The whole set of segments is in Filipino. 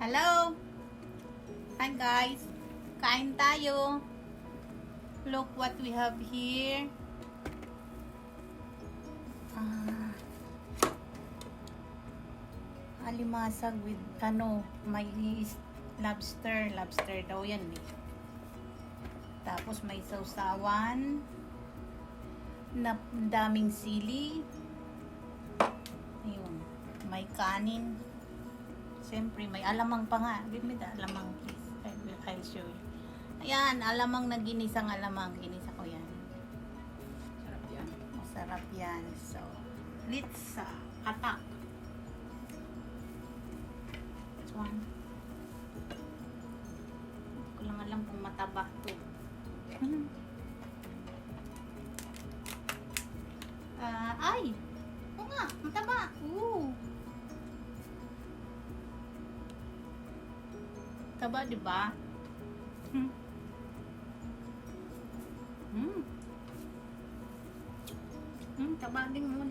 Hello! Hi guys! Kain tayo! Look what we have here. Alimasag with may lobster. Lobster daw yan eh. Tapos may sausawan na daming sili. Ayun. May kanin. Siyempre, may alamang pa nga. Give me the alamang, please. I'll show you. Ayan, alamang na ginisang alamang. Ginisa ko yan. Sarap yan. Masarap yan. So, let's attack. This one. Hindi ko lang alam kung mataba to. Ay! Oo nga, mataba. Ooh. Taba, di ba? Taba din mo.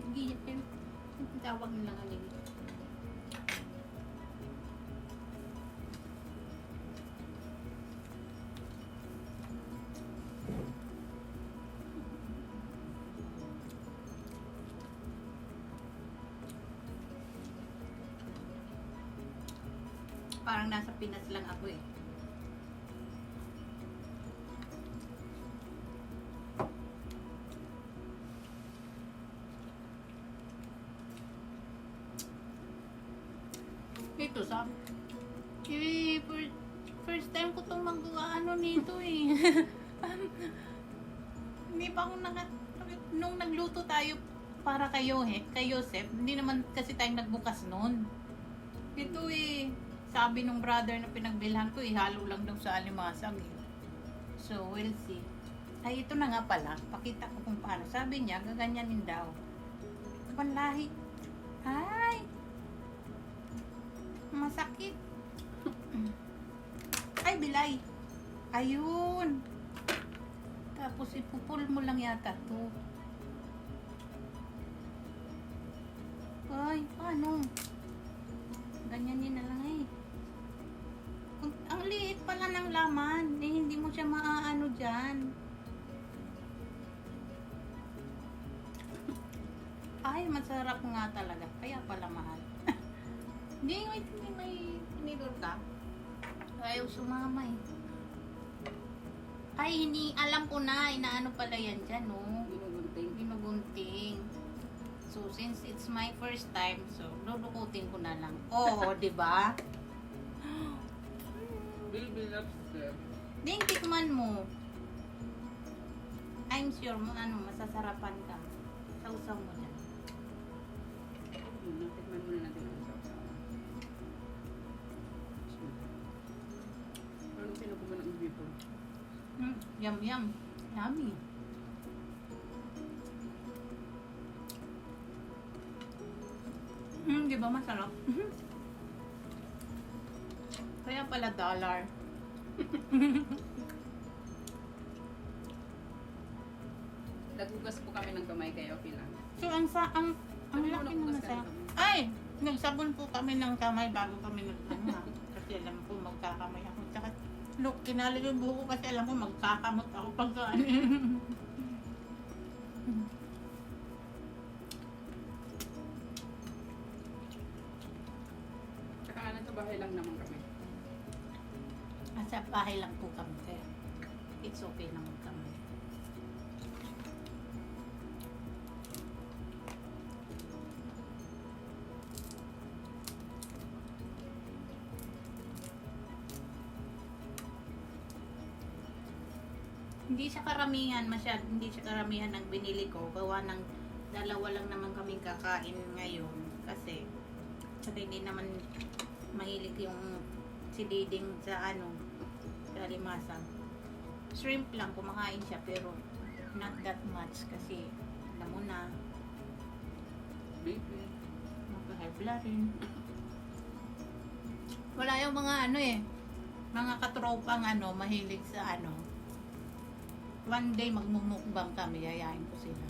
Tawag nila nga nila. Parang nasa Pinas lang ako eh. Ito sa first time ko itong mag-ano nito eh. Hindi pa ako nung nagluto tayo para kayo kay Joseph, hindi naman kasi tayong nagbukas noon. Ito eh. Sabi nung brother na pinagbilhan ko, ihalo lang daw sa alimasag eh. So, we'll see. Ay, ito na nga pala. Pakita ko kung paano. Sabi niya, gaganyanin daw. Panlahi. Ay! Masakit. Ay, bilay. Ayun. Tapos, ipupul mo lang yata to. Ay, paano? Ganyanin na lang eh. Ang liit pala ng laman. Eh, hindi mo siya maaano dyan. Ay, masarap nga talaga. Kaya pala mahal. Hindi, may tinidor ka. Ayaw sumama eh. Ay, hindi. Alam ko na. Inaano pala yan dyan, no? Ginugunting. So, since it's my first time, so, lulukutin ko na lang. Oo, di ba? Baby lobster. Ding, tikman mo. I'm sure mo, masasarapan ka. Sausaw mo dyan. Tikman muna natin ang sausaw. Parang pinukuha ng bito. Yum, yum. Yummy. Di ba masarap? Kaya pala dollar. Nagugas po kami ng kamay kaya okay lang. So, ang laki na nasa. Ay! Nagsabon po kami ng kamay bago kami kasi alam ko magkakamay ako. Tsaka, look, kinalog yung buho ko kasi alam ko magkakamot ako pagka Tsaka sa bahay lang naman kami. Sa bahay lang po kami kaya it's okay naman kami. Hindi siya karamihan ng binili ko. Gawa ng dalawa lang naman kaming kakain ngayon kasi hindi naman mahilig yung si Diding sa sa limasag. Shrimp lang kumakain siya pero not that much kasi alam mo na Baby. magka-high blood rin. Wala yung mga mga katropang mahilig sa one day magmumukbang kami, yayain ko sila.